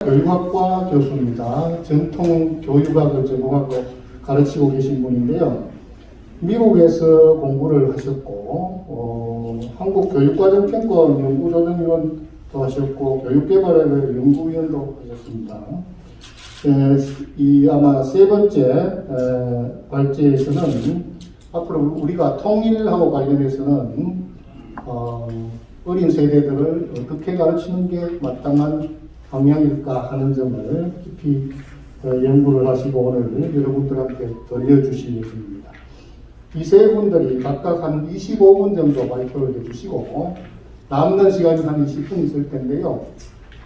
교육학과 교수입니다. 전통 교육학을 전공하고 가르치고 계신 분인데요. 미국에서 공부를 하셨고, 한국교육과정평가원 연구조정위원도 하셨고, 교육개발의 연구위원도 하셨습니다. 아마 세 번째 발제에서는 앞으로 우리가 통일하고 관련해서는 어린 세대들을 어떻게 가르치는 게 마땅한 방향일까 하는 점을 깊이 연구를 하시고 오늘 여러분들한테 들려주실 예정입니다. 이 세 분들이 각각 한 25분 정도 발표를 해주시고 남는 시간이 한 20분 있을 텐데요.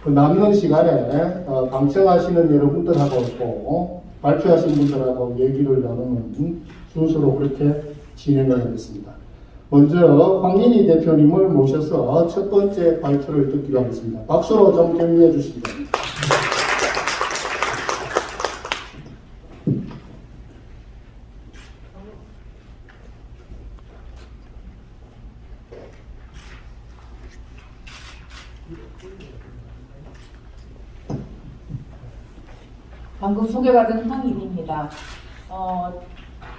그 남는 시간에 방청하시는 여러분들하고 또 발표하신 분들하고 얘기를 나누는 순서로 그렇게 진행을 하겠습니다. 먼저 황인희 대표님을 모셔서 첫 번째 발표를 듣기로 하겠습니다. 박수로 좀 격려해 주시기 바랍니다. 방금 소개받은 황인희입니다.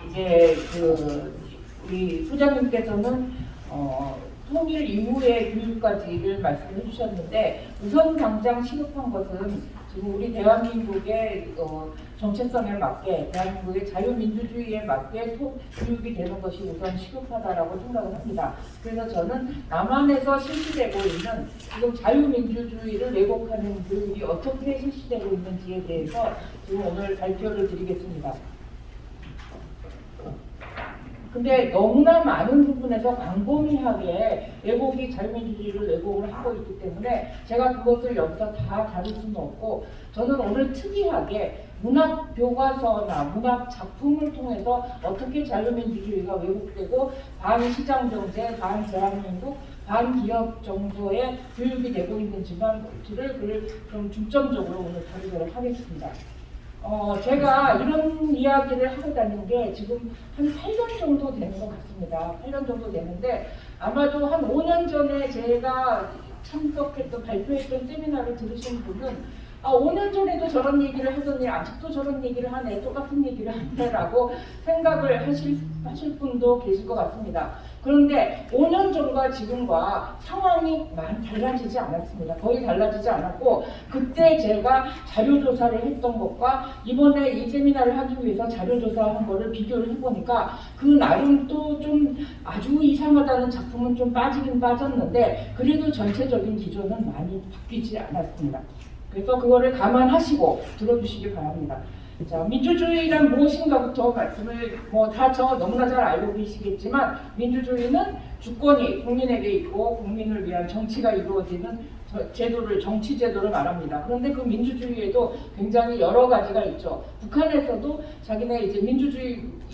이제 우리 소장님께서는 통일 이후의 교육까지를 말씀해 주셨는데 우선 당장 시급한 것은 지금 우리 대한민국의 정체성에 맞게 대한민국의 자유민주주의에 맞게 교육이 되는 것이 우선 시급하다라고 생각을 합니다. 그래서 저는 남한에서 실시되고 있는 지금 자유민주주의를 왜곡하는 교육이 어떻게 실시되고 있는지에 대해서 지금 오늘 발표를 드리겠습니다. 근데 너무나 많은 부분에서 광범위하게 왜곡이 자유민주주의를 왜곡을 하고 있기 때문에 제가 그것을 여기서 다 다룰 수는 없고 저는 오늘 특이하게 문학 교과서나 문학 작품을 통해서 어떻게 자유민주주의가 왜곡되고 반시장경제, 반대한민국, 반기업 정도의 교육이 되고 있는지를 좀 중점적으로 오늘 다루도록 하겠습니다. 제가 이런 이야기를 하고 다닌 게 지금 한 8년 정도 되는 것 같습니다. 8년 정도 되는데 아마도 한 5년 전에 제가 참석했던 발표했던 세미나를 들으신 분은 5년 전에도 저런 얘기를 하더니 아직도 저런 얘기를 하네, 똑같은 얘기를 하네라고 생각을 하실 분도 계실 것 같습니다. 그런데 5년 전과 지금과 상황이 많이 달라지지 않았습니다. 거의 달라지지 않았고 그때 제가 자료조사를 했던 것과 이번에 이 세미나를 하기 위해서 자료조사한 거를 비교를 해보니까 그 나름 또 좀 아주 이상하다는 작품은 좀 빠지긴 빠졌는데 그래도 전체적인 기조는 많이 바뀌지 않았습니다. 그래서 그거를 감안하시고 들어주시기 바랍니다. 자, 민주주의란 무엇인가부터 말씀을 다 너무나 잘 알고 계시겠지만 민주주의는 주권이 국민에게 있고 국민을 위한 정치가 이루어지는 정치 제도를 말합니다. 그런데 그 민주주의에도 굉장히 여러 가지가 있죠. 북한에서도 자기네 이제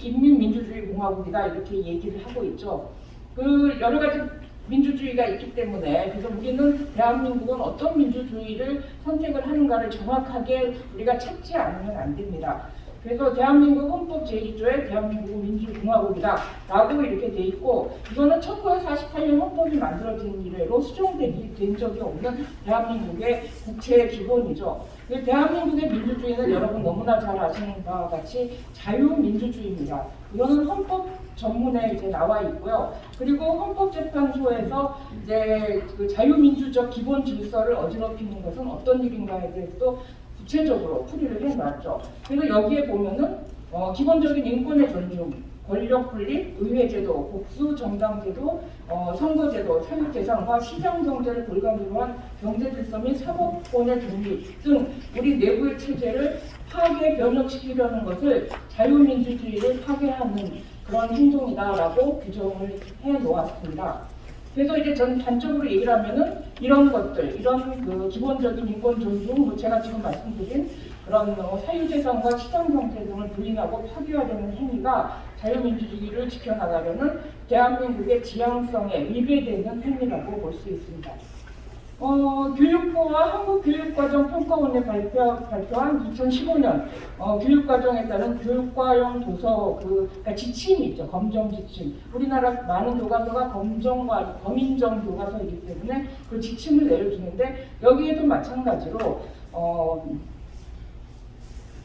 인민민주주의공화국이다 이렇게 얘기를 하고 있죠. 그 여러 가지 민주주의가 있기 때문에 그래서 우리는 대한민국은 어떤 민주주의를 선택을 하는가를 정확하게 우리가 찾지 않으면 안 됩니다. 그래서 대한민국 헌법 제1조에 대한민국은 민주공화국이다 라고 이렇게 돼 있고 이거는 1948년 헌법이 만들어진 이래로 수정된 적이 없는 대한민국의 국채의 기본이죠. 대한민국의 민주주의는 여러분 너무나 잘 아시는 바와 같이 자유민주주의입니다. 이거는 헌법 전문에 이제 나와 있고요. 그리고 헌법재판소에서 이제 그 자유민주적 기본 질서를 어지럽히는 것은 어떤 일인가에 대해서 또 구체적으로 풀이를 해놨죠. 그래서 여기에 보면은 기본적인 인권의 존중, 권력 분립, 의회제도, 복수정당제도, 선거제도, 사유재산과 시장경제를 골간으로 한 경제질서 및 사법권의 독립 등 우리 내부의 체제를 파괴, 변혁시키려는 것을 자유민주주의를 파괴하는 그런 행동이다라고 규정을 해놓았습니다. 그래서 이제 전 단적으로 얘기를 하면은 이런 것들, 이런 그 기본적인 인권 존중, 제가 지금 말씀드린 그런 사유재산과 시장경제 등을 부인하고 파괴하려는 행위가 자유민주주의를 지켜나가려는 대한민국의 지향성에 위배되는 행위라고 볼 수 있습니다. 교육부와 한국교육과정평가원에 발표한 2015년 교육과정에 따른 교육과용 도서 그러니까 지침이 있죠. 검정 지침. 우리나라 많은 교과서가 검인정 교과서이기 때문에 그 지침을 내려주는데 여기에도 마찬가지로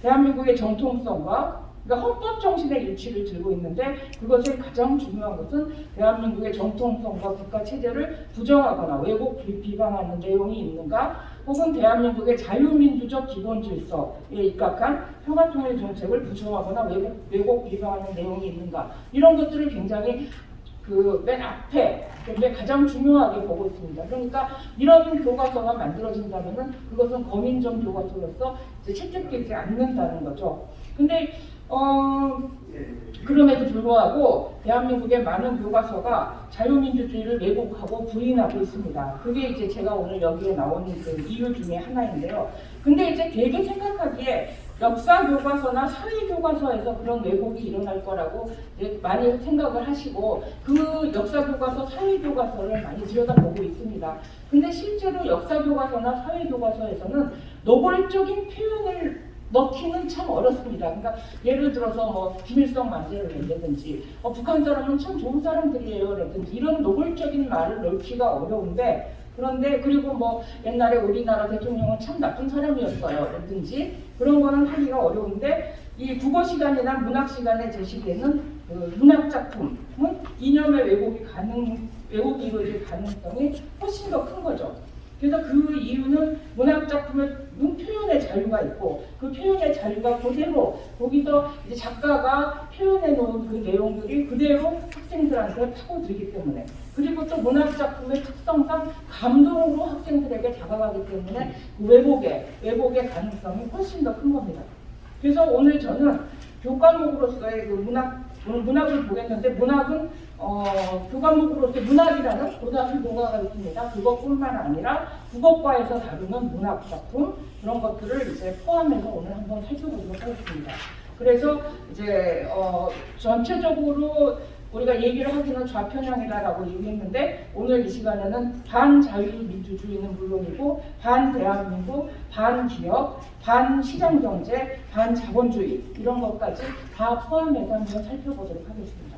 대한민국의 정통성과 그러니까 헌법 정신의 일치를 들고 있는데 그것의 가장 중요한 것은 대한민국의 정통성과 국가 체제를 부정하거나 왜곡 비방하는 내용이 있는가 혹은 대한민국의 자유민주적 기본 질서에 입각한 평화통일 정책을 부정하거나 왜곡 비방하는 내용이 있는가 이런 것들을 굉장히 그 맨 앞에 가장 중요하게 보고 있습니다. 그러니까 이런 교과서가 만들어진다면은 그것은 검인정 교과서로서 채택되지 않는다는 거죠. 근데 그럼에도 불구하고 대한민국의 많은 교과서가 자유민주주의를 왜곡하고 부인하고 있습니다. 그게 이제 제가 오늘 여기에 나온 그 이유 중에 하나인데요. 근데 이제 되게 생각하기에 역사 교과서나 사회 교과서에서 그런 왜곡이 일어날 거라고 이제 많이 생각을 하시고 그 역사 교과서, 사회 교과서를 많이 들여다보고 있습니다. 근데 실제로 역사 교과서나 사회 교과서에서는 노골적인 표현을 넣기는 참 어렵습니다. 그러니까 예를 들어서 뭐 김일성 만세를 낸다든지 북한 사람은 참 좋은 사람들이에요 라든지 이런 노골적인 말을 넣기가 어려운데 그런데 그리고 뭐 옛날에 우리나라 대통령은 참 나쁜 사람이었어요 라든지 그런 거는 하기가 어려운데 이 국어 시간이나 문학 시간에 제시되는 그 문학 작품은 이념의 왜곡이 이루어질 가능성이 훨씬 더 큰 거죠. 그래서 그 이유는 문학 작품은 표현의 자유가 있고 그 표현의 자유가 그대로 거기서 이제 작가가 표현해 놓은 그 내용들이 그대로 학생들한테 파고들기 때문에 그리고 또 문학 작품의 특성상 감동으로 학생들에게 다가가기 때문에 그 왜곡의 가능성이 훨씬 더 큰 겁니다. 그래서 오늘 저는 교과목으로서의 그 문학을 보겠는데 문학은 교과목으로서 문학이라는 고등학교가 있습니다. 그것뿐만 아니라 국어과에서 다루는 문학 작품 그런 것들을 이제 포함해서 오늘 한번 살펴보도록 하겠습니다. 그래서 이제 전체적으로 우리가 얘기를 하기는 좌편향이다라고 얘기했는데 오늘 이 시간에는 반자유민주주의는 물론이고 반대한민국, 반기업, 반시장경제, 반자본주의 이런 것까지 다 포함해서 한번 살펴보도록 하겠습니다.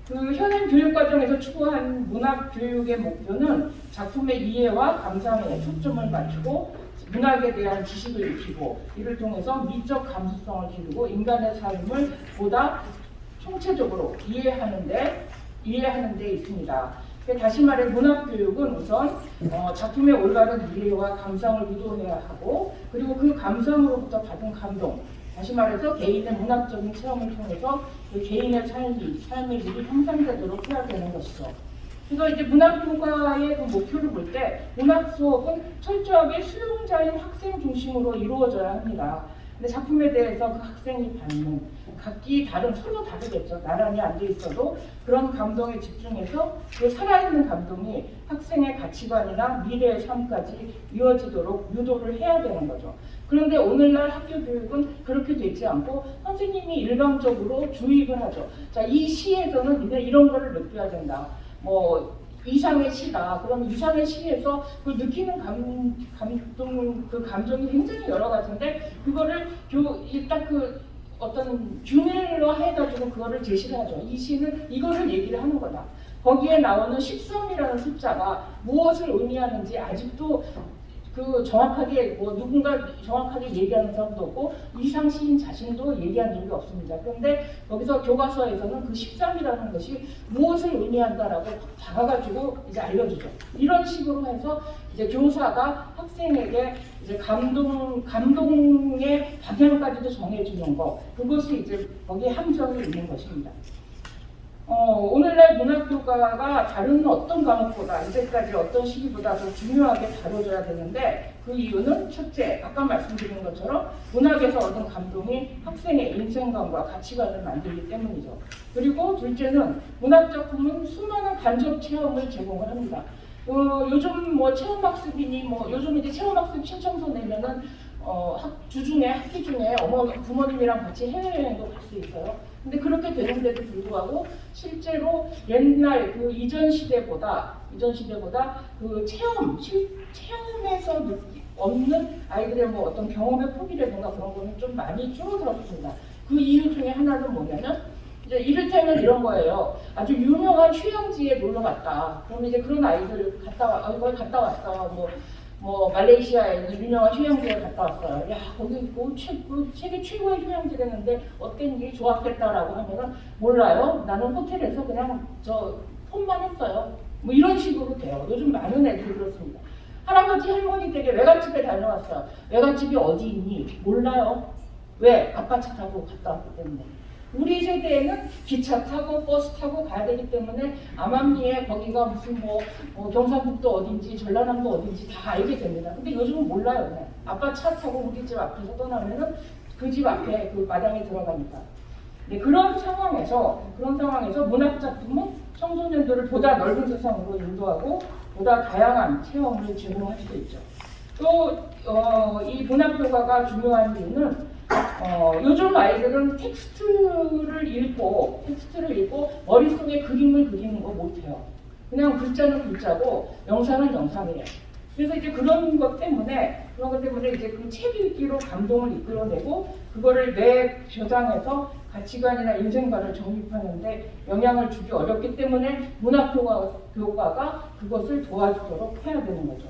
그 현행 교육과정에서 추구한 문학교육의 목표는 작품의 이해와 감상에 초점을 맞추고 문학에 대한 지식을 익히고 이를 통해서 미적 감수성을 기르고 인간의 삶을 보다 총체적으로 이해하는 데 있습니다. 다시 말해 문학교육은 우선 작품의 올바른 이해와 감상을 유도해야 하고 그리고 그 감상으로부터 받은 감동 다시 말해서 개인의 문학적인 체험을 통해서 그 개인의 삶의 질이 향상되도록 해야 되는 것이죠. 그래서 이제 문학교과의 그 목표를 볼 때 문학 수업은 철저하게 수용자인 학생 중심으로 이루어져야 합니다. 근데 작품에 대해서 그 학생이 받는 각기 다른 서로 다르겠죠. 나란히 앉아 있어도 그런 감동에 집중해서 그 살아있는 감동이 학생의 가치관이나 미래의 삶까지 이어지도록 유도를 해야 되는 거죠. 그런데 오늘날 학교 교육은 그렇게 되지 않고 선생님이 일방적으로 주입을 하죠. 자, 이 시에서는 이런 거를 느껴야 된다. 뭐 이상의 시다. 그럼 이상의 시에서 그 느끼는 그 감정이 굉장히 여러 가지인데 그거를 딱 그 어떤 균일로 해가지고 그거를 제시를 하죠. 이 시는 이거를 얘기를 하는 거다. 거기에 나오는 13이라는 숫자가 무엇을 의미하는지 아직도 그 정확하게 누군가 정확하게 얘기하는 사람도 없고 이상 시인 자신도 얘기한 적이 없습니다. 그런데 여기서 교과서에서는 그 13이라는 것이 무엇을 의미한다라고 다가가지고 이제 알려주죠. 이런 식으로 해서 이제 교사가 학생에게 이제 감동의 방향까지도 정해주는 거 그것이 이제 거기에 함정이 있는 것입니다. 오늘날 문학교과가 다른 어떤 과목보다 이제까지 어떤 시기보다 더 중요하게 다뤄져야 되는데 그 이유는 첫째, 아까 말씀드린 것처럼 문학에서 얻은 감동이 학생의 인생관과 가치관을 만들기 때문이죠. 그리고 둘째는 문학작품은 수많은 간접 체험을 제공을 합니다. 요즘 뭐 체험학습이니 요즘 이제 체험학습 신청서 내면은 주중에 학기 중에 부모님이랑 같이 해외여행도 갈 수 있어요. 근데 그렇게 되는데도 불구하고 실제로 옛날 그 이전 시대보다 그 체험에서 얻는 아이들의 뭐 어떤 경험의 폭이라든가 그런 거는 좀 많이 줄어들었습니다. 그 이유 중에 하나는 뭐냐면 이제 이를테면 이런 거예요. 아주 유명한 휴양지에 놀러 갔다. 그러면 이제 그런 아이들 거기 갔다 왔어. 뭐 말레이시아에 있는 유명한 휴양지에 갔다 왔어요. 야 거기 세계 최고의 휴양지랬는데 어땠니? 좋았겠다라고 하면은 몰라요. 나는 호텔에서 그냥 저 폰만 했어요. 뭐 이런 식으로 돼요. 요즘 많은 애들이 그렇습니다. 할아버지 할머니 댁에 외갓집에 다녀왔어요. 외갓집이 어디 있니? 몰라요. 왜? 아빠 차 타고 갔다 왔기 때문에. 우리 세대에는 기차 타고 버스 타고 가야 되기 때문에 암암리에 거기가 무슨 경상북도 어딘지 전라남도 어딘지 다 알게 됩니다. 근데 요즘은 몰라요. 그냥. 아빠 차 타고 우리 집 앞에서 떠나면은 그 집 앞에 그 마당에 들어가니까. 네, 그런 상황에서 문학 작품은 청소년들을 보다 넓은 세상으로 인도하고 보다 다양한 체험을 제공할 수 있죠. 또 이 문학교과가 중요한 이유는 요즘 아이들은 텍스트를 읽고 머릿속에 그림을 그리는 거 못해요. 그냥 글자는 글자고 영상은 영상이에요. 그래서 이제 그런 것 때문에 이제 그 책 읽기로 감동을 이끌어내고 그거를 내 교장에서 가치관이나 인생관을 정립하는데 영향을 주기 어렵기 때문에 문학교과가 그것을 도와주도록 해야 되는 거죠.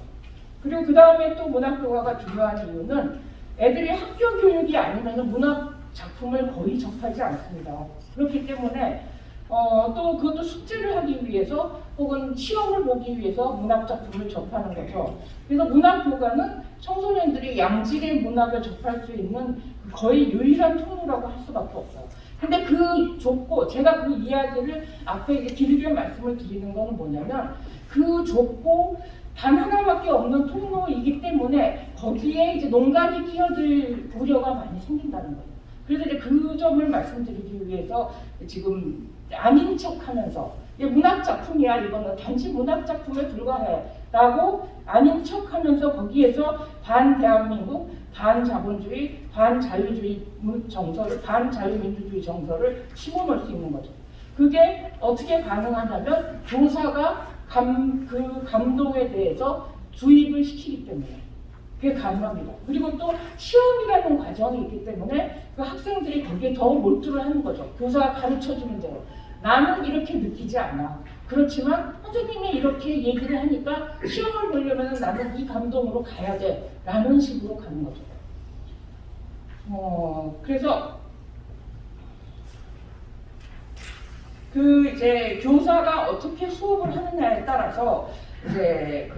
그리고 그 다음에 또 문학교과가 중요한 이유는 애들이 학교 교육이 아니면 문학 작품을 거의 접하지 않습니다. 그렇기 때문에 또 그것도 숙제를 하기 위해서 혹은 시험을 보기 위해서 문학 작품을 접하는 거죠. 그래서 문학교과는 청소년들이 양질의 문학을 접할 수 있는 거의 유일한 통로라고 할 수밖에 없어요. 근데 그 좁고 제가 그 이야기를 앞에 이제 길게 말씀을 드리는 것은 뭐냐면 그 좁고 단 하나밖에 없는 통로이기 때문에 거기에 이제 농간이 끼어들 우려가 많이 생긴다는 거예요. 그래서 이제 그 점을 말씀드리기 위해서 지금 아닌 척하면서 문학 작품이야 이거는 단지 문학 작품에 불과해라고 아닌 척하면서 거기에서 반 대한민국, 반 자본주의, 반 자유민주주의 정서를 심어놓을 수 있는 거죠. 그게 어떻게 가능하냐면 교사가 그 감동에 대해서 주입을 시키기 때문에 그게 가능합니다. 그리고 또 시험이라는 과정이 있기 때문에 그 학생들이 거기에 더 몰두를 하는 거죠. 교사가 가르쳐주는 대로. 나는 이렇게 느끼지 않아. 그렇지만 선생님이 이렇게 얘기를 하니까 시험을 보려면 나는 이 감동으로 가야 돼. 라는 식으로 가는 거죠. 그래서 이제 교사가 어떻게 수업을 하느냐에 따라서 이제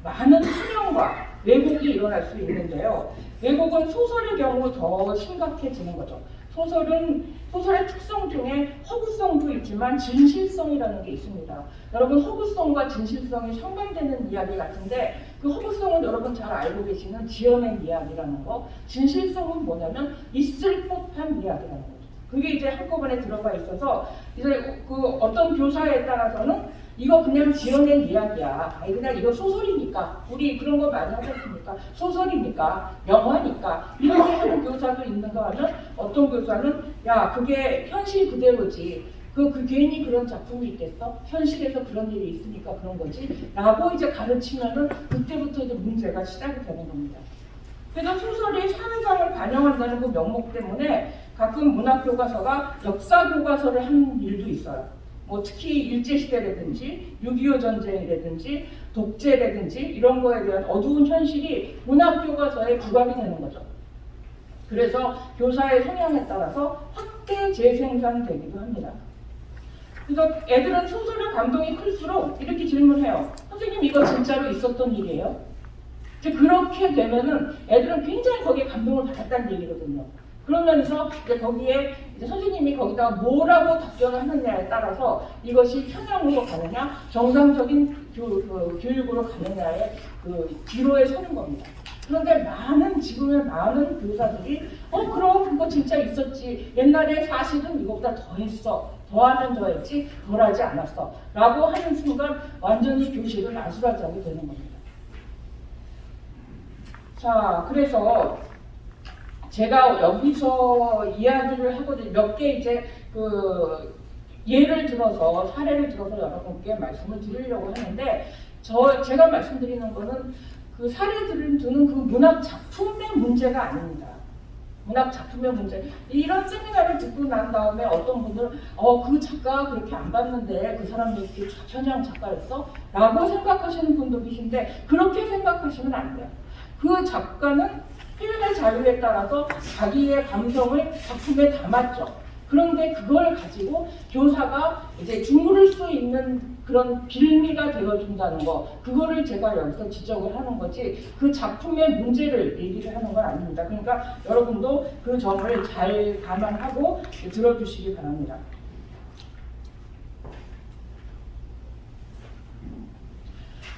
많은 편향과 왜곡이 일어날 수 있는데요. 왜곡은 소설의 경우 더 심각해지는 거죠. 소설의 특성 중에 허구성도 있지만 진실성이라는 게 있습니다. 여러분 허구성과 진실성이 상반되는 이야기 같은데 그 허구성은 여러분 잘 알고 계시는 지어낸 이야기라는 거, 진실성은 뭐냐면 있을 법한 이야기라는 거죠. 그게 이제 한꺼번에 들어가 있어서 이제 그 어떤 교사에 따라서는 이거 그냥 지어낸 이야기야. 그냥 이거 소설이니까. 우리 그런 거 많이 하지 않습니까? 소설이니까, 영화니까. 이렇게 하는 교사도 있는가 하면 어떤 교사는 야, 그게 현실 그대로지. 그 괜히 그런 작품이 있겠어? 현실에서 그런 일이 있으니까 그런 거지. 라고 이제 가르치면은 그때부터 이제 문제가 시작이 되는 겁니다. 그래서 소설이 사회상을 반영한다는 그 명목 때문에 가끔 문학교과서가 역사교과서를 하는 일도 있어요. 특히 일제시대라든지 6.25 전쟁이라든지 독재라든지 이런 거에 대한 어두운 현실이 문학교과서에 부각이 되는 거죠. 그래서 교사의 성향에 따라서 확대 재생산되기도 합니다. 그래서 애들은 소설의 감동이 클수록 이렇게 질문해요. 선생님 이거 진짜로 있었던 일이에요? 이제 그렇게 되면은 애들은 굉장히 거기에 감동을 받았다는 얘기거든요. 그러면서 이제 거기에 이제 선생님이 거기다가 뭐라고 답변을 하느냐에 따라서 이것이 편향으로 가느냐, 정상적인 교육으로 가느냐의 기로에 서는 겁니다. 그런데 지금의 많은 교사들이 그럼 그거 진짜 있었지. 옛날에 사실은 이거보다 더 했어. 더하면 더 했지 덜 하지 않았어. 라고 하는 순간 완전히 교실을 아수라장이 되는 겁니다. 자, 그래서 제가 여기서 이야기를 하거든요. 몇 개 이제 예를 들어서 사례를 들어서 여러분께 말씀을 드리려고 하는데 제가 말씀드리는 거는 그 사례들을 두는 그 문학 작품의 문제가 아닙니다. 문학 작품의 문제. 이런 세미나를 듣고 난 다음에 어떤 분들은 그 작가 그렇게 안 봤는데 그 사람이 이렇게 현장 작가였어? 라고 생각하시는 분도 계신데 그렇게 생각하시면 안 돼요. 그 작가는 표현의 자유에 따라서 자기의 감성을 작품에 담았죠. 그런데 그걸 가지고 교사가 이제 주무를 수 있는 그런 빌미가 되어준다는 거, 그거를 제가 여기서 지적을 하는 거지 그 작품의 문제를 얘기를 하는 건 아닙니다. 그러니까 여러분도 그 점을 잘 감안하고 들어주시기 바랍니다.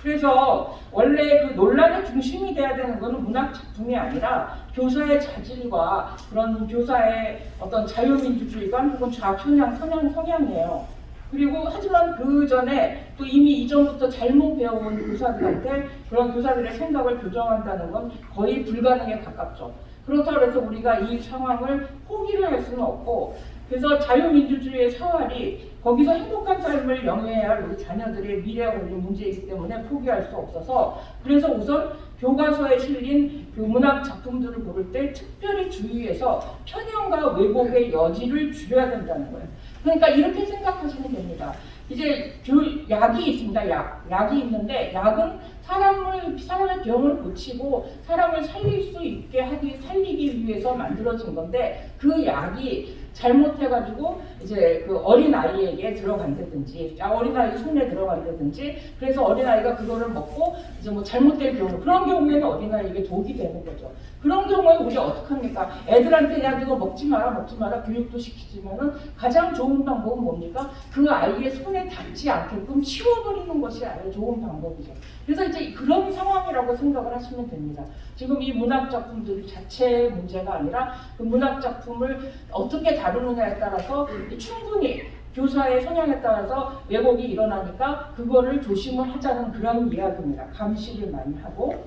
그래서 원래 그 논란의 중심이 돼야 되는 것은 문학 작품이 아니라 교사의 자질과 그런 교사의 어떤 자유민주주의가 혹은 좌편향, 성향이에요. 그리고 하지만 그 전에 또 이미 이전부터 잘못 배워온 교사들한테 그런 교사들의 생각을 교정한다는 건 거의 불가능에 가깝죠. 그렇다고 해서 우리가 이 상황을 포기를 할 수는 없고, 그래서 자유민주주의의 사활이 거기서 행복한 삶을 영위해야 할 우리 자녀들의 미래에 걸린 문제이기 때문에 포기할 수 없어서, 그래서 우선 교과서에 실린 그 문학 작품들을 고를 때 특별히 주의해서 편향과 왜곡의 여지를 줄여야 된다는 거예요. 그러니까 이렇게 생각하시면 됩니다. 이제 약이 있습니다. 약이 있는데 약은 사람의 병을 고치고 사람을 살릴 수 있게 살리기 위해서 만들어진 건데, 그 약이 잘못해가지고 이제 그 어린 아이에게 들어간다든지, 어린 아이 손에 들어간다든지, 그래서 어린 아이가 그거를 먹고 이제 뭐 잘못된 경우, 그런 경우에는 어린 아이에게 독이 되는 거죠. 그런 경우에 우리가 어떻게 합니까? 애들한테 야 이거 먹지 마라 교육도 시키지만은 가장 좋은 방법은 뭡니까? 그 아이의 손에 닿지 않게끔 치워버리는 것이 아주 좋은 방법이죠. 그래서 이제 그런 상황이라고 생각을 하시면 됩니다. 지금 이 문학 작품들 자체의 문제가 아니라 그 문학 작품을 어떻게 다루느냐에 따라서 충분히 교사의 성향에 따라서 왜곡이 일어나니까 그거를 조심을 하자는 그런 이야기입니다. 감시를 많이 하고.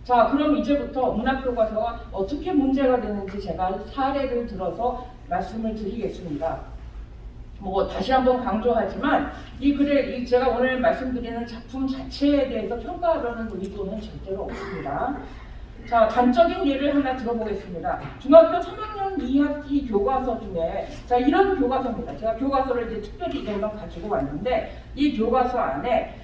자, 그럼 이제부터 문학교과서가 어떻게 문제가 되는지 제가 사례를 들어서 말씀을 드리겠습니다. 뭐 다시 한번 강조하지만 제가 오늘 말씀드리는 작품 자체에 대해서 평가하려는 의도는 절대로 없습니다. 자, 단적인 예를 하나 들어보겠습니다. 중학교 3학년 2학기 교과서 중에, 자, 이런 교과서입니다. 제가 교과서를 이제 특별히 이걸로 가지고 왔는데, 이 교과서 안에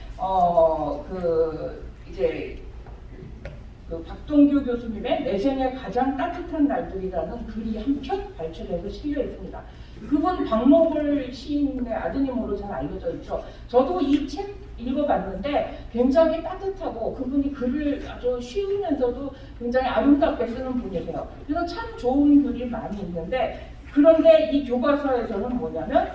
박동규 교수님의 내 생애 가장 따뜻한 날들이라는 글이 한 편 발췌돼서 실려 있습니다. 그분 박노걸 시인의 아드님으로 잘 알려져 있죠. 저도 이 책 읽어봤는데 굉장히 따뜻하고 그분이 글을 아주 쉬우면서도 굉장히 아름답게 쓰는 분이세요. 그래서 참 좋은 글이 많이 있는데, 그런데 이 교과서에서는 뭐냐면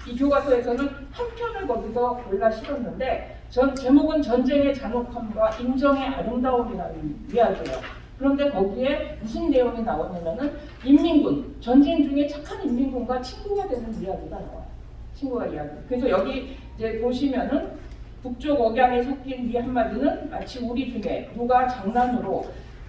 이 교과서에서는 한 편을 거기서 골라 실었는데 제목은 전쟁의 잔혹함과 인정의 아름다움이라는 이야기예요. 그런데 거기에 무슨 내용이 나오냐면은 인민군, 전쟁 중에 착한 인민군과 친구가 되는 이야기가 나와요. 친구가 이야기. 그래서 여기 이제 보시면은 북쪽 억양에 섞인 이 한마디는 마치 우리 중에 누가 장난으로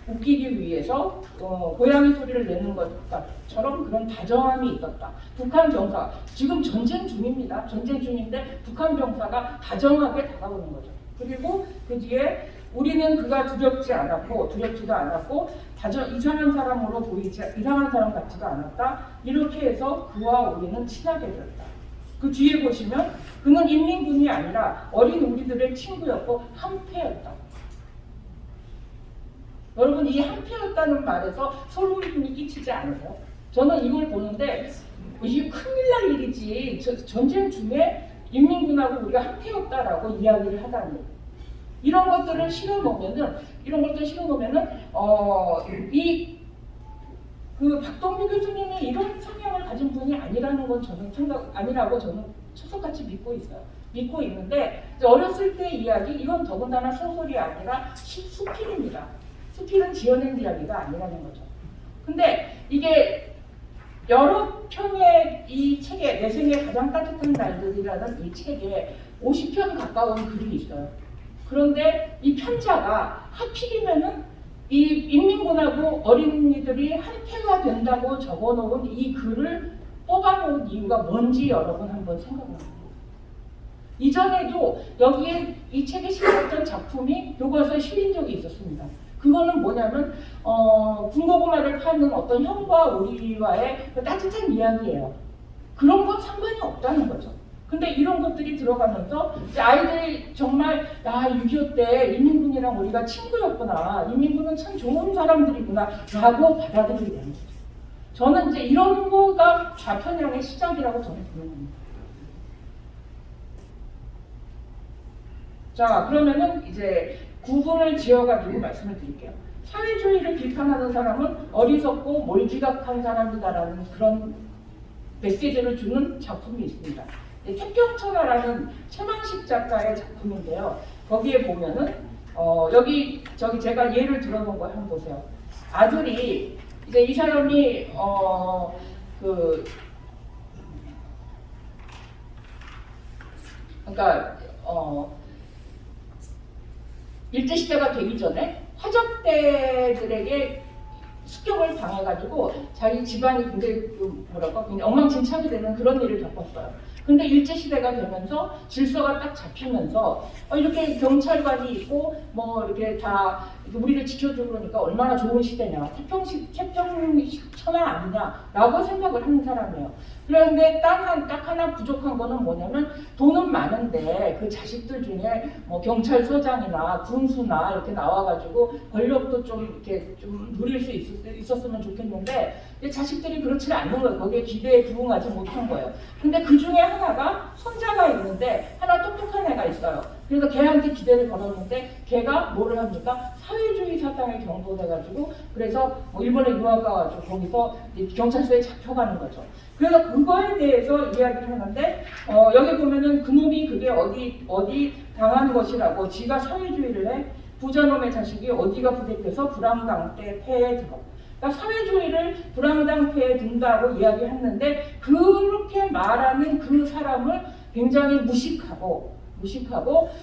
웃기기 위해서 고양이 소리를 내는 것처럼 그런 다정함이 있었다. 북한 병사, 지금 전쟁 중입니다. 전쟁 중인데 북한 병사가 다정하게 다가오는 거죠. 그리고 그 뒤에 우리는 그가 두렵지도 않았고 이상한 사람 같지도 않았다. 이렇게 해서 그와 우리는 친하게 되었다. 그 뒤에 보시면 그는 인민군이 아니라 어린 우리들의 친구였고 한패였다. 여러분, 이 한패였다는 말에서 소름이 끼치지 않으세요? 저는 이걸 보는데 이게 큰일 날 일이지, 전쟁 중에 인민군하고 우리가 한패였다라고 이야기를 하다니. 이런 것들을 실어놓으면은 그 박동규 교수님이 이런 성향을 가진 분이 아니라고 저는 초석같이 믿고 있어요. 믿고 있는데, 어렸을 때 이야기, 이건 더군다나 소설이 아니라 수필입니다. 수필은 지어낸 이야기가 아니라는 거죠. 근데 이게 여러 편의 이 책에, 내 생애 가장 따뜻한 날들이라는 이 책에 50편 가까운 글이 있어요. 그런데 이 편자가 하필이면은 이 인민군하고 어린이들이 한패가 된다고 적어놓은 이 글을 뽑아놓은 이유가 뭔지 여러분 한번 생각해보세요. 이전에도 여기에 이 책에 실렸던 작품이 교과서에 실린 적이 있었습니다. 그거는 뭐냐면 군고구마를 파는 어떤 형과 우리와의 그 따뜻한 이야기예요. 그런 건 상관이 없다는 거죠. 근데 이런 것들이 들어가면서 이제 아이들이 정말 6.25 때 이민군이랑 우리가 친구였구나. 이민군은 참 좋은 사람들이구나 라고 받아들이게 되는 거죠. 저는 이제 이런 거가 좌편향의 시작이라고 저는 보는 겁니다. 자, 그러면은 이제 구분을 지어가지고 말씀을 드릴게요. 사회주의를 비판하는 사람은 어리석고 몰지각한 사람이다라는 그런 메시지를 주는 작품이 있습니다. 태평천하라는 최만식 작가의 작품인데요. 거기에 보면은 여기 제가 예를 들어놓은 거 한번 보세요. 아들이 이제 이 사람이 그러니까 일제시대가 되기 전에 화적대들에게 습격을 당해가지고 자기 집안이 굉장히 굉장히 엉망진창이 되는 그런 일을 겪었어요. 근데 일제시대가 되면서 질서가 딱 잡히면서 이렇게 경찰관이 있고 뭐 이렇게 다 우리를 지켜주고 그러니까 얼마나 좋은 시대냐, 태평천하 아니냐라고 생각을 하는 사람이에요. 그런데 딱 하나 부족한 거는 뭐냐면 돈은 많은데 그 자식들 중에 뭐 경찰서장이나 군수나 이렇게 나와가지고 권력도 좀 이렇게 좀 누릴 수 있었으면 좋겠는데 자식들이 그렇지 않는 거예요. 거기에 기대에 부응하지 못한 거예요. 근데 그 중에 하나가 손자가 있는데 하나 똑똑한 애가 있어요. 그래서 걔한테 기대를 걸었는데 걔가 뭐를 합니까? 사회주의 사상에 경도돼가지고 그래서 뭐 일본에 유학 가가지고 거기서 경찰서에 잡혀가는 거죠. 그래서 그거에 대해서 이야기를 하는데 여기 보면은 그놈이 그게 어디 당한 것이라고 지가 사회주의를 해 부자놈의 자식이 어디가 부대껴서 불황당때 폐에 들어. 그러니까 사회주의를 불황당폐에 둔다고 이야기했는데 그렇게 말하는 그 사람을 굉장히 무식하고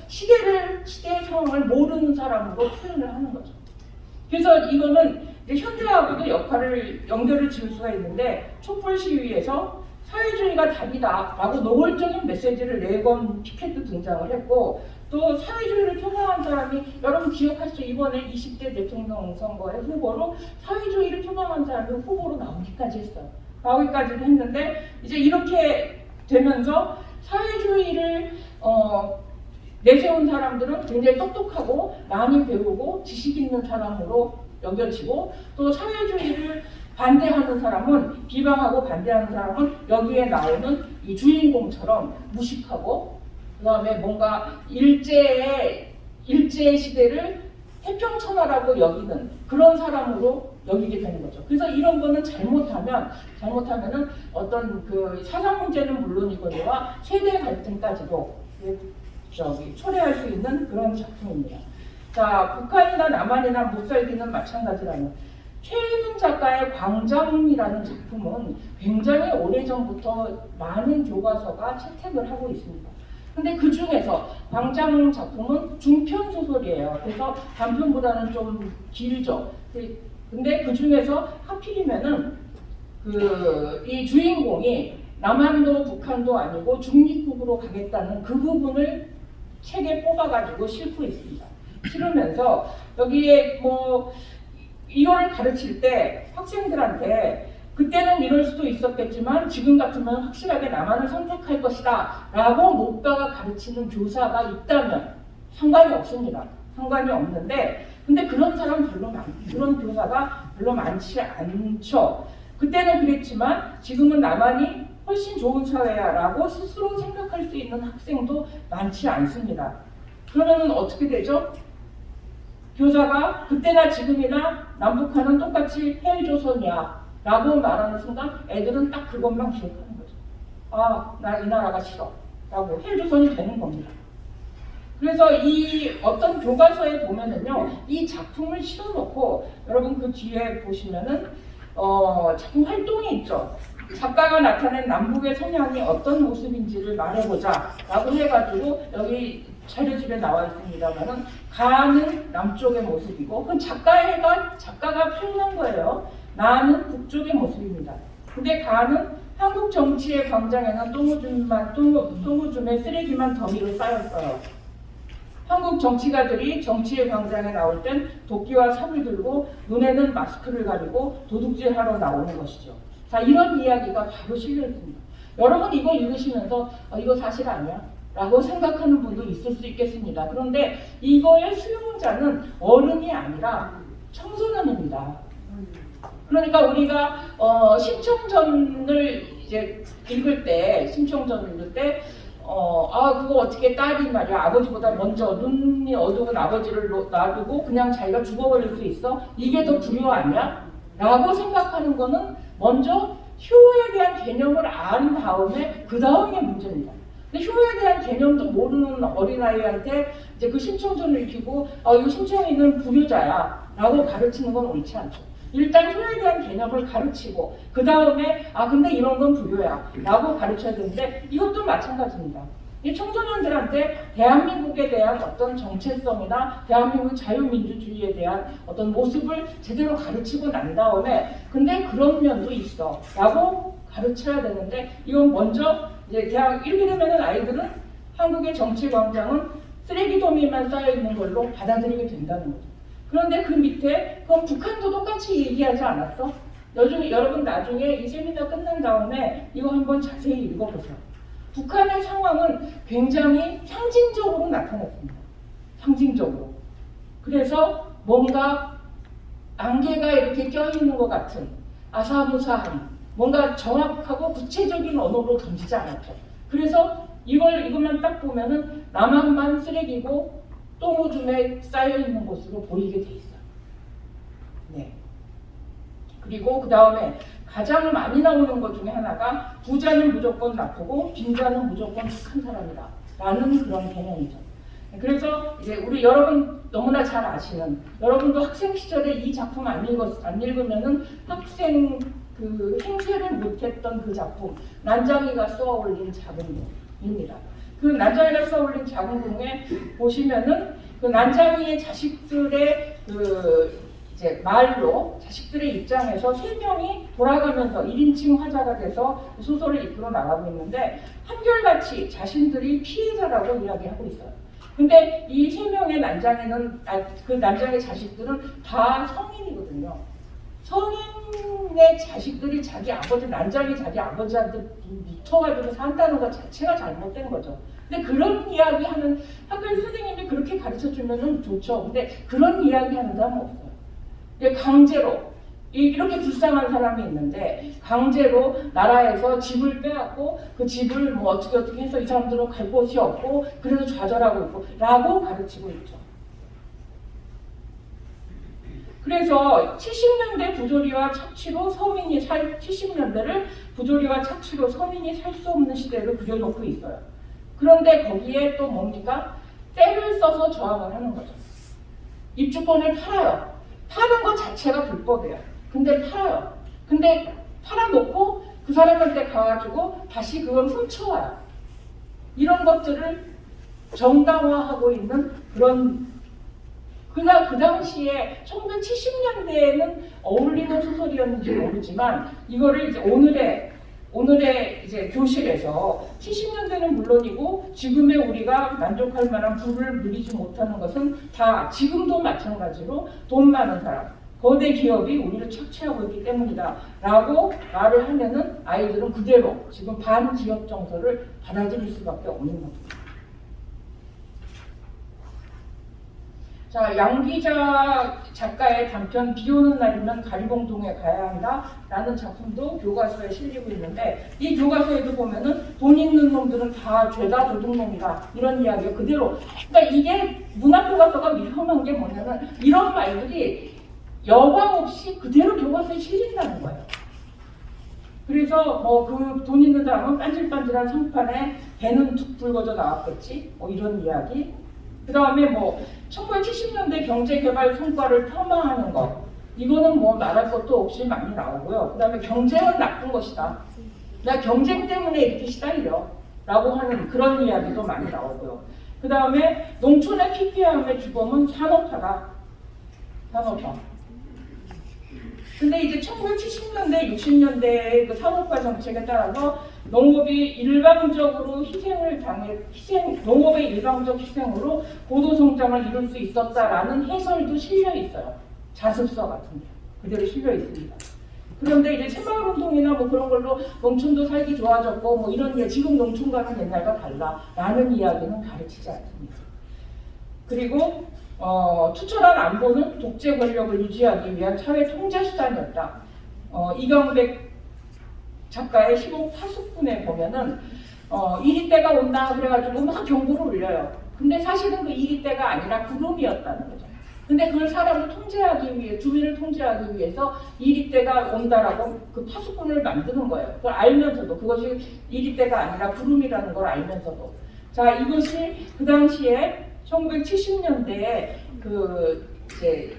시대의 상황을 모르는 사람으로 표현을 하는 거죠. 그래서 이거는 현대하고도 연결을 지을 수가 있는데 촛불 시위에서 사회주의가 답이다라고 노골적인 메시지를 내건 피켓도 등장을 했고 또 사회주의를 표방한 사람이 여러분 기억하시죠? 이번에 20대 대통령 선거의 후보로 사회주의를 표방한 사람이 후보로 나오기까지 했어요. 나오기까지 했는데 이제 이렇게 되면서 사회주의를 내세운 사람들은 굉장히 똑똑하고 많이 배우고 지식 있는 사람으로 여겨지고 또 사회주의를 반대하는 사람은 비방하고 반대하는 사람은 여기에 나오는 이 주인공처럼 무식하고 그 다음에 뭔가 일제의 시대를 태평천하라고 여기는 그런 사람으로 여기게 되는 거죠. 그래서 이런 거는 잘못하면은 어떤 그 사상 문제는 물론이거니와 세대 갈등까지도 초래할 수 있는 그런 작품입니다. 자, 북한이나 남한이나 못 살기는 마찬가지라는 최인훈 작가의 광장이라는 작품은 굉장히 오래전부터 많은 교과서가 채택을 하고 있습니다. 근데 그 중에서 광장 작품은 중편 소설이에요. 그래서 단편보다는 좀 길죠. 근데 그 중에서 하필이면은 이 주인공이 남한도 북한도 아니고 중립국으로 가겠다는 그 부분을 책에 뽑아가지고 싣고 있습니다. 실으면서 여기에 뭐 이거를 가르칠 때 학생들한테 그때는 이럴 수도 있었겠지만 지금 같으면 확실하게 남한을 선택할 것이다 라고 목가가 가르치는 교사가 있다면 상관이 없습니다. 상관이 없는데 근데 그런 교사가 별로 많지 않죠. 그때는 그랬지만 지금은 남한이 훨씬 좋은 사회야 라고 스스로 생각할 수 있는 학생도 많지 않습니다. 그러면 어떻게 되죠? 교사가 그때나 지금이나 남북한은 똑같이 헬조선이야 라고 말하는 순간 애들은 딱 그것만 기억하는 거죠. 아, 나 이 나라가 싫어 라고 헬조선이 되는 겁니다. 그래서 이 어떤 교과서에 보면은요, 이 작품을 실어놓고 여러분 그 뒤에 보시면은 작품 활동이 있죠. 작가가 나타낸 남북의 성향이 어떤 모습인지를 말해보자 라고 해가지고 여기 자료집에 나와 있습니다만은 가는 남쪽의 모습이고 그건 작가가 표현한 거예요. 나는 북쪽의 모습입니다. 근데 가는 한국 정치의 광장에는 똥오줌의 쓰레기만 더미로 쌓였어요. 한국 정치가들이 정치의 광장에 나올 땐 도끼와 삽을 들고 눈에는 마스크를 가리고 도둑질하러 나오는 것이죠. 자, 이런 이야기가 바로 실려 있습니다. 여러분 이거 읽으시면서 이거 사실 아니야? 라고 생각하는 분도 있을 수 있겠습니다. 그런데 이거의 수용자는 어른이 아니라 청소년입니다. 그러니까 우리가 신청전을 이제 읽을 때, 그거 어떻게 딸이 말이야 아버지보다 먼저 눈이 어두운 아버지를 놔두고 그냥 자기가 죽어버릴 수 있어? 이게 더 불효 아니야? 라고 생각하는 거는 먼저 효에 대한 개념을 안 다음에 그 다음에 문제입니다. 근데 효에 대한 개념도 모르는 어린아이한테 이제 그 신청전을 익히고 이거 신청이는 불효자야 라고 가르치는 건 옳지 않죠. 일단 효에 대한 개념을 가르치고 그 다음에 근데 이런 건 불효야 라고 가르쳐야 되는데 이것도 마찬가지입니다. 이 청소년들한테 대한민국에 대한 어떤 정체성이나 대한민국 자유민주주의에 대한 어떤 모습을 제대로 가르치고 난 다음에 근데 그런 면도 있어 라고 가르쳐야 되는데 이건 먼저 이제 대학 이렇게 되면은 아이들은 한국의 정치 광장은 쓰레기 더미만 쌓여 있는 걸로 받아들이게 된다는 거죠. 그런데 그 밑에 그럼 북한도 똑같이 얘기하지 않았어? 여러분 나중에 이 세미나 끝난 다음에 이거 한번 자세히 읽어보세요. 북한의 상황은 굉장히 상징적으로 나타났습니다. 상징적으로. 그래서 뭔가 안개가 이렇게 껴있는 것 같은 아사무사한 뭔가 정확하고 구체적인 언어로 던지지 않았죠. 그래서 이것만 딱 보면은 남한만 쓰레기고 똥오줌에 쌓여있는 곳으로 보이게 돼 있어요. 네. 그리고 그 다음에 가장 많이 나오는 것 중에 하나가 부자는 무조건 나쁘고 빈자는 무조건 착한 사람이다 라는 그런 개념이죠. 그래서 이제 우리 여러분 너무나 잘 아시는 여러분도 학생 시절에 이 작품 안 읽으면은 학생 그 행세를 못했던 그 작품 난장이가 쏘아올린 작은 공입니다. 그 난장이가 쏘아올린 작은 공에 보시면은 그 난장이의 자식들의 이제 말로 자식들의 입장에서 3명이 돌아가면서 1인칭 화자가 돼서 소설을 이끌어 나가고 있는데 한결같이 자신들이 피해자라고 이야기하고 있어요. 근데 이 3명의 난장이는 그 난장의 자식들은 다 성인이거든요. 성인의 자식들이 자기 아버지 난장이 자기 아버지한테 묻혀가지고 산다는 것 자체가 잘못된 거죠. 근데 그런 이야기하는 학교의 선생님이 그렇게 가르쳐주면 좋죠. 근데 그런 이야기하는 사람은 없어요. 강제로 이렇게 불쌍한 사람이 있는데 강제로 나라에서 집을 빼앗고 그 집을 뭐 어떻게 해서 이 사람들은 갈 곳이 없고 그래서 좌절하고 있고 라고 가르치고 있죠. 그래서 70년대 부조리와 착취로 서민이 70년대를 부조리와 착취로 서민이 살 수 없는 시대로 그려놓고 있어요. 그런데 거기에 또 뭡니까? 때를 써서 저항을 하는 거죠. 입주권을 팔아요. 파는 것 자체가 불법이에요. 근데 팔아요. 근데 팔아놓고 그 사람한테 가가지고 다시 그걸 훔쳐와요. 이런 것들을 정당화하고 있는 그런 그가 그 당시에 1970년대에는 어울리는 소설이었는지 모르지만 이거를 이제 오늘의 이제 교실에서 70년대는 물론이고 지금의 우리가 만족할 만한 부를 누리지 못하는 것은 다 지금도 마찬가지로 돈 많은 사람, 거대 기업이 우리를 착취하고 있기 때문이다 라고 말을 하면은 아이들은 그대로 지금 반기업 정서를 받아들일 수밖에 없는 겁니다. 자, 양기자 작가의 단편 비 오는 날이면 가리봉동에 가야 한다 라는 작품도 교과서에 실리고 있는데 이 교과서에도 보면은 돈 있는 놈들은 다 죄다 도둑놈이다 이런 이야기가 그대로 그러니까 이게 문학교과서가 위험한 게 뭐냐면 이런 말들이 여과 없이 그대로 교과서에 실린다는 거예요. 그래서 뭐 그 돈 있는 사람은 반질반질한 상판에 배는 툭 붉어져 나왔겠지 뭐 이런 이야기 그 다음에 뭐 1970년대 경제개발 성과를 폄하하는 것 이거는 뭐 말할 것도 없이 많이 나오고요. 그 다음에 경쟁은 나쁜 것이다. 나 경쟁 때문에 이렇게 시달려 라고 하는 그런 이야기도 많이 나오고요. 그 다음에 농촌의 피폐함의 주범은 산업화다. 산업화. 근데 이제 1970년대, 60년대의 그 산업화 정책에 따라서 농업이 일방적으로 농업의 일방적 희생으로 고도 성장을 이룰 수 있었다라는 해설도 실려 있어요. 자습서 같은 게 그대로 실려 있습니다. 그런데 이제 새마을운동이나 뭐 그런 걸로 농촌도 살기 좋아졌고 뭐 이런 게 지금 농촌과는 옛날과 달라라는 이야기는 가르치지 않습니다. 그리고 투철한 안보는 독재 권력을 유지하기 위한 사회 통제 수단이었다. 이경백 작가의 시국 파수꾼에 보면은 이리 때가 온다 그래가지고 막 경보를 울려요. 근데 사실은 그 이리 때가 아니라 구름이었다는 거죠. 근데 그걸 사람을 통제하기 위해, 주민을 통제하기 위해서 이리 때가 온다라고 그 파수꾼을 만드는 거예요. 그걸 알면서도, 그것이 이리 때가 아니라 구름이라는 걸 알면서도. 자, 이것이 그 당시에 1970년대에 그 이제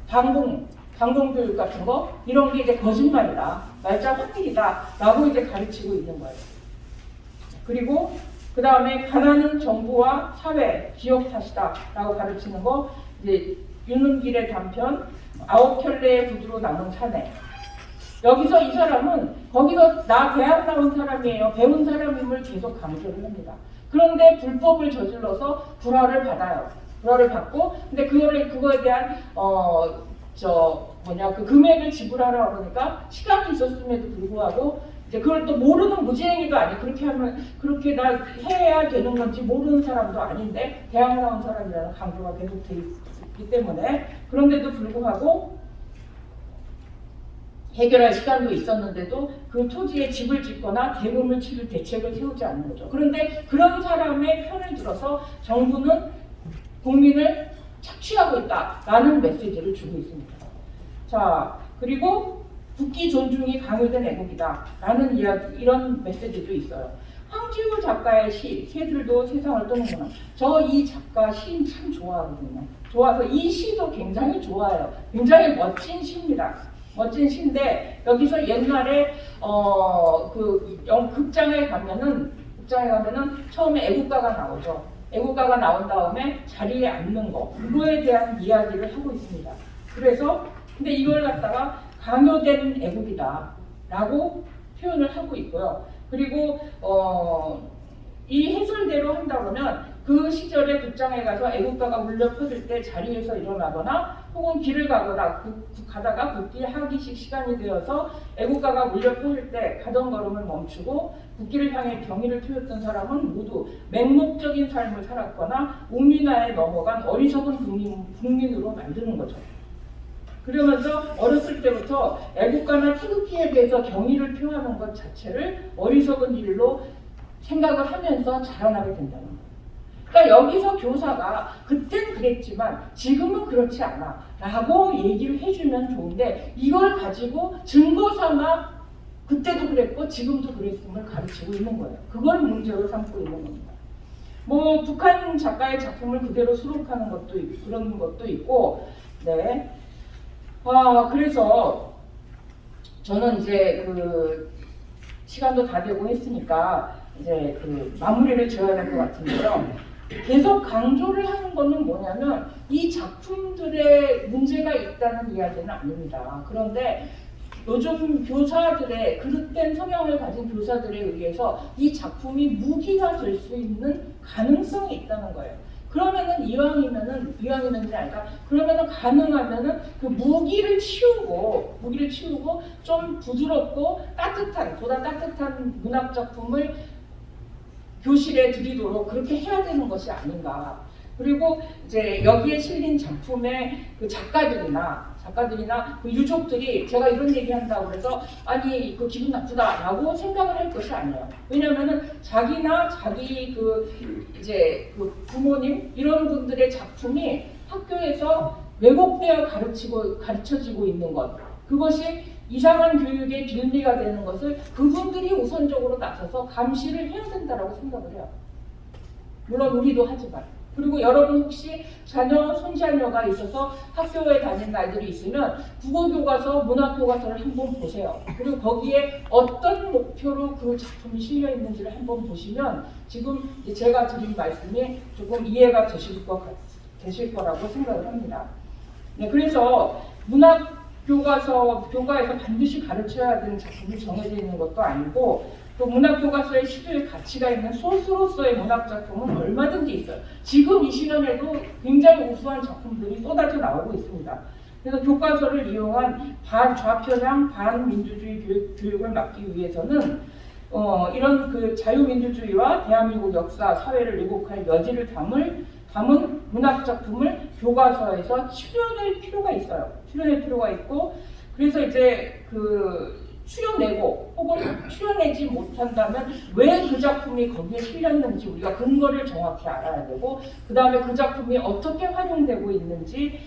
방공교육 같은 거 이런 게 이제 거짓말이다, 말자 확실이다라고 이제 가르치고 있는 거예요. 그리고 그 다음에 가난은 정부와 사회, 지역 탓이다라고 가르치는 거 이제 유능길의 단편, 9켤레의 구두로 남은 사내. 여기서 이 사람은 거기서 나 대학 나온 사람이에요, 배운 사람임을 계속 강조를 합니다. 그런데 불법을 저질러서 불화를 받아요. 불화를 받고, 근데 그거에 대한 그 금액을 지불하라 그러니까 시간이 있었음에도 불구하고 이제 그걸 또 모르는 무지행이도 아니고 그렇게 나 해야 되는 건지 모르는 사람도 아닌데 대학 나온 사람이라는 강조가 계속 돼 있기 때문에, 그런데도 불구하고 해결할 시간도 있었는데도 그 토지에 집을 짓거나 대금을 치를 대책을 세우지 않는 거죠. 그런데 그런 사람의 편을 들어서 정부는 국민을 착취하고 있다라는 메시지를 주고 있습니다. 자, 그리고 국기 존중이 강요된 애국이다라는 이야기, 이런 메시지도 있어요. 황지우 작가의 시, 새들도 세상을 떠는구나. 저 이 작가 시인 참 좋아하거든요. 좋아서 이 시도 굉장히 좋아해요. 굉장히 멋진 시입니다. 멋진 시인데 여기서 옛날에 극장에 가면은 처음에 애국가가 나오죠. 애국가가 나온 다음에 자리에 앉는 거, 그거에 대한 이야기를 하고 있습니다. 그래서 근데 이걸 갖다가 강요된 애국이다라고 표현을 하고 있고요. 그리고 이 해설대로 한다 그러면 그 시절에 극장에 가서 애국가가 울려 퍼질 때 자리에서 일어나거나 혹은 길을 가다가 국기 하기식 시간이 되어서 애국가가 울려 퍼질 때 가던 걸음을 멈추고 국기를 향해 경의를 표했던 사람은 모두 맹목적인 삶을 살았거나 웅민화에 넘어간 어리석은 국민으로 만드는 거죠. 그러면서 어렸을 때부터 애국가나 태극기에 대해서 경의를 표하는 것 자체를 어리석은 일로 생각을 하면서 자라나게 된다는 거예요. 그러니까 여기서 교사가 그땐 그랬지만 지금은 그렇지 않아 라고 얘기를 해주면 좋은데, 이걸 가지고 증거 삼아 그때도 그랬고 지금도 그랬음을 가르치고 있는 거예요. 그걸 문제로 삼고 있는 겁니다. 뭐 북한 작가의 작품을 그대로 수록하는 것도 있고, 그런 것도 있고, 네. 그래서 저는 이제 그 시간도 다 되고 했으니까 이제 그 마무리를 지어야 될 것 같은데요. 계속 강조를 하는 거는 뭐냐면 이 작품들의 문제가 있다는 이야기는 아닙니다. 그런데 요즘 교사들의 그릇된 성향을 가진 교사들에 의해서 이 작품이 무기가 될 수 있는 가능성이 있다는 거예요. 그러면은 이왕이면이 아니라 그러면은 가능하면은 그 무기를 치우고 좀 부드럽고 보다 따뜻한 문학 작품을 교실에 드리도록 그렇게 해야 되는 것이 아닌가. 그리고 이제 여기에 실린 작품의 그 작가들이나 그 유족들이 제가 이런 얘기 한다고 그래서 아니 그 기분 나쁘다라고 생각을 할 것이 아니에요. 왜냐면은 자기나 자기 그 이제 그 부모님 이런 분들의 작품이 학교에서 왜곡되어 가르쳐지고 있는 것, 그것이 이상한 교육의 빌미가 되는 것을 그분들이 우선적으로 나서서 감시를 해야 된다고 생각을 해요. 물론 우리도 하지만. 그리고 여러분 혹시 자녀, 손자녀가 있어서 학교에 다니는 아이들이 있으면 국어교과서, 문학교과서를 한번 보세요. 그리고 거기에 어떤 목표로 그 작품이 실려 있는지를 한번 보시면 지금 제가 드린 말씀이 조금 이해가 되실 거라고 생각을 합니다. 네, 그래서 교과에서 반드시 가르쳐야 되는 작품이 정해져 있는 것도 아니고 또 문학교과서에 실을 가치가 있는 소스로서의 문학작품은 얼마든지 있어요. 지금 이 시간에도 굉장히 우수한 작품들이 쏟아져 나오고 있습니다. 그래서 교과서를 이용한 반좌편향, 반민주주의 교육을 막기 위해서는 이런 그 자유민주주의와 대한민국 역사, 사회를 왜곡할 여지를 담은 문학작품을 교과서에서 출연할 필요가 있어요. 출연할 필요가 있고, 그래서 이제 출연내고 혹은 출연내지 못한다면 왜 그 작품이 거기에 실렸는지 우리가 근거를 정확히 알아야 되고, 그 다음에 그 작품이 어떻게 활용되고 있는지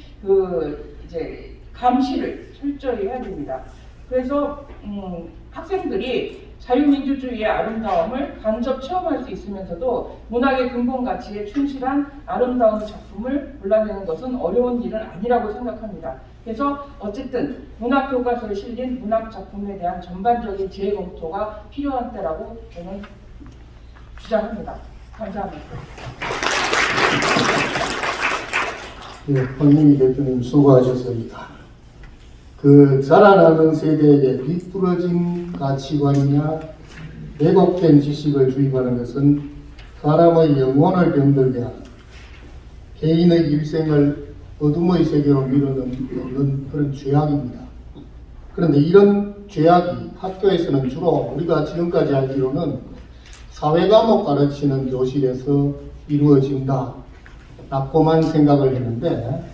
이제 감시를 철저히 해야 됩니다. 그래서 학생들이 자유민주주의의 아름다움을 간접 체험할 수 있으면서도 문학의 근본 가치에 충실한 아름다운 작품을 골라내는 것은 어려운 일은 아니라고 생각합니다. 그래서 어쨌든 문학 교과서에 실린 문학 작품에 대한 전반적인 재검토가 필요한 때라고 저는 주장합니다. 감사합니다. 네, 황민희 대표님 수고하셨습니다. 자라나는 세대에게 비뚤어진 가치관이나 왜곡된 지식을 주입하는 것은 사람의 영혼을 병들게 하는, 개인의 일생을 어둠의 세계로 밀어넣는 그런 죄악입니다. 그런데 이런 죄악이 학교에서는 주로 우리가 지금까지 알기로는 사회과목 가르치는 교실에서 이루어진다 라고만 생각을 했는데,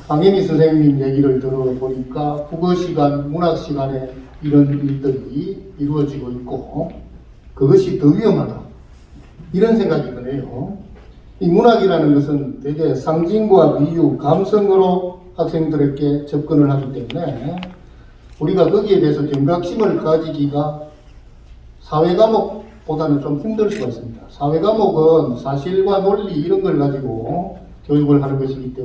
강혜미 선생님 얘기를 들어보니까 국어 시간, 문학 시간에 이런 일들이 이루어지고 있고 그것이 더 위험하다 이런 생각이 드네요. 이 문학이라는 것은 되게 상징과 비유, 감성으로 학생들에게 접근을 하기 때문에 우리가 거기에 대해서 경각심을 가지기가 사회과목보다는 좀 힘들 수가 있습니다. 사회과목은 사실과 논리 이런 걸 가지고 교육을 하는 것이기 때문에